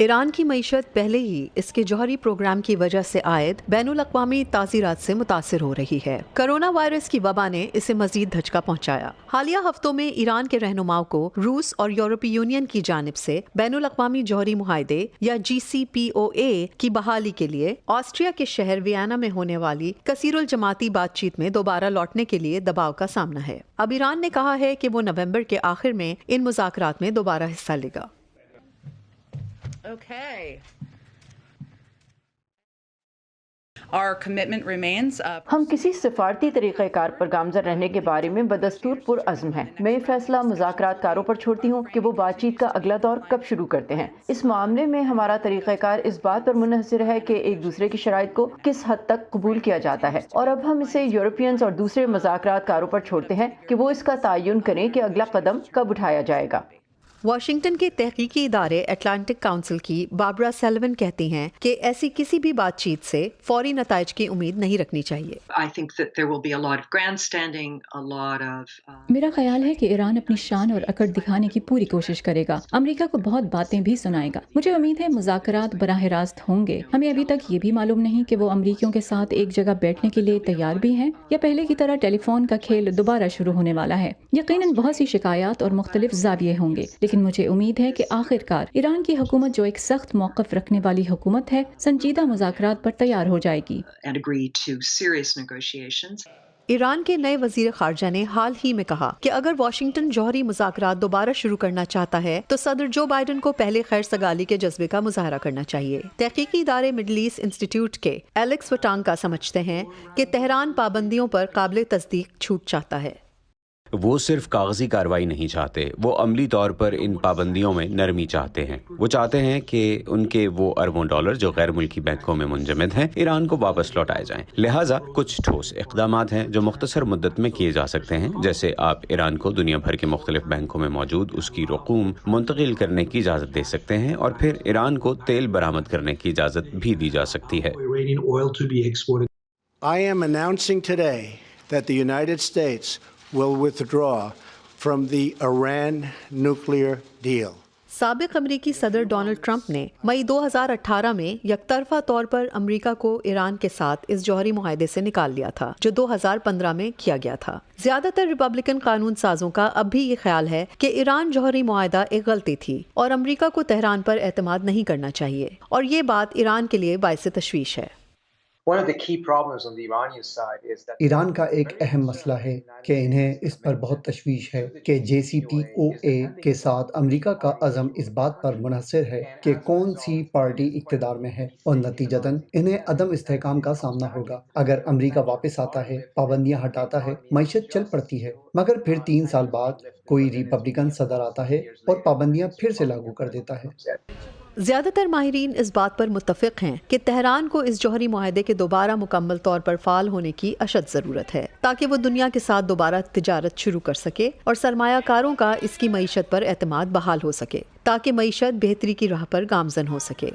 Iran की मईशत पहले ही इसके जौहरी प्रोग्राम की वजह से आयद बैनुल अक़वामी ताज़ीरात से मुतासिर हो रही है। कोरोना वायरस की वबा ने इसे मजीद धचका पहुंचाया। हालिया हफ्तों में ईरान के रहनुमाओं को रूस और यूरोपीय यूनियन की जानिब से बैनुल अक़वामी जौहरी मुआहदे या JCPOA की बहाली के लिए ऑस्ट्रिया के शहर वियना में होने वाली कसीरुल जमाती बातचीत में दोबारा लौटने के लिए दबाव का सामना है। अब ईरान ने कहा है कि वो नवंबर के आखिर में इन मुज़ाकरात में दोबारा हिस्सा लेगा। Okay. Our commitment remains. हम किसी सिफारती तरीक़ेकार पर गामज़न रहने के बारे में बदस्तूर पुरअज़्म हैं। मैं ये फैसला मुज़ाकरातकारों पर छोड़ती हूँ कि वो बातचीत का अगला दौर कब शुरू करते हैं। इस मामले में हमारा तरीक़ेकार इस बात पर मुनहसर है कि एक दूसरे की शराइत को किस हद तक कबूल किया जाता है, और अब हम इसे यूरोपियंस और दूसरे मुज़ाकरातकारों पर छोड़ते हैं कि वो इसका तयन करें कि अगला कदम कब उठाया जाएगा। वाशिंगटन के तहकीकी इदारे अटलांटिक काउंसिल की बारबरा सेल्वन कहती हैं कि ऐसी किसी भी बातचीत से फौरी नताइज की उम्मीद नहीं रखनी चाहिए। मेरा ख्याल है कि ईरान अपनी शान और अकड़ दिखाने की पूरी कोशिश करेगा, अमेरिका को बहुत बातें भी सुनाएगा। मुझे उम्मीद है मुज़ाकरात बराह रास्त होंगे। हमें अभी तक ये भी मालूम नहीं कि वो अमरीकियों के साथ एक जगह बैठने के लिए तैयार भी हैं या पहले की तरह टेलीफोन का खेल दोबारा शुरू होने वाला है। यकीनन बहुत सी शिकायत और मुख्तलिफ ज़ाविये होंगे, लेकिन मुझे उम्मीद है कि आखिरकार ईरान की हुकूमत, जो एक सख्त मौक़िफ़ रखने वाली हुकूमत है, संजीदा मुज़ाकरात पर तैयार हो जाएगी। ईरान के नए वज़ीर ख़ारजा ने हाल ही में कहा कि अगर वाशिंगटन जौहरी मुज़ाकरात दोबारा शुरू करना चाहता है तो सदर जो बाइडन को पहले खैर सगाली के जज्बे का मुज़ाहरा करना चाहिए। तहकीकी इदारे मिडल ईस्ट इंस्टीट्यूट के एलेक्स वटांका समझते हैं कि तेहरान पाबंदियों पर काबिल तस्दीक छूट चाहता है। वो सिर्फ कागजी कार्रवाई नहीं चाहते, वो अमली तौर पर इन पाबंदियों में नरमी चाहते हैं। वो चाहते हैं कि उनके वो अरबों डॉलर जो गैर मुल्की बैंकों में मुंजमद हैं ईरान को वापस लौटाए जाएं। लिहाजा कुछ ठोस इक़दामात हैं जो मुख्तसर मुद्दत में किए जा सकते हैं, जैसे आप ईरान को दुनिया भर के मुख्तलिफ बैंकों में मौजूद उसकी रकूम मुंतकिल करने की इजाज़त दे सकते हैं, और फिर ईरान को तेल बरामद करने की इजाज़त भी दी जा सकती है। I am announcing today that the United States will withdraw from the Iran nuclear deal. साबिक अमरीकी सदर डोनाल्ड ट्रंप ने मई 2018 में यकतरफा तौर पर अमरीका को ईरान के साथ इस जौहरी मुआहदे से निकाल लिया था, जो 2015 में किया गया था। ज्यादातर रिपब्लिकन कानून साजों का अब भी ये ख्याल है कि ईरान जौहरी मुआहदा एक गलती थी और अमरीका को तेहरान पर एतमाद नहीं करना चाहिए, और ये बात ईरान के लिए बाइस तशवीश है। ईरान का एक अहम मसला है कि इन्हें इस पर बहुत तशवीश है कि JCPOA के साथ अमेरिका का अज़म इस बात पर मुनहसर है कि कौन सी पार्टी इक़्तिदार में है, और नतीजतन इन्हें अदम इस्तेहकाम का सामना होगा। अगर अमेरिका वापस आता है, पाबंदियाँ हटाता है, मईशत चल पड़ती है, मगर फिर 3 साल बाद कोई रिपब्लिकन सदर आता है और पाबंदियाँ फिर से लागू कर देता है। ज्यादातर माहिरीन इस बात पर मुत्तफिक हैं कि तेहरान को इस जौहरी मुआहदे के दोबारा मुकम्मल तौर पर फाल होने की अशद ज़रूरत है, ताकि वो दुनिया के साथ दोबारा तिजारत शुरू कर सके और सरमायाकारों का इसकी मईशत पर एतमाद बहाल हो सके, ताकि मईशत बेहतरी की राह पर गामजन हो सके।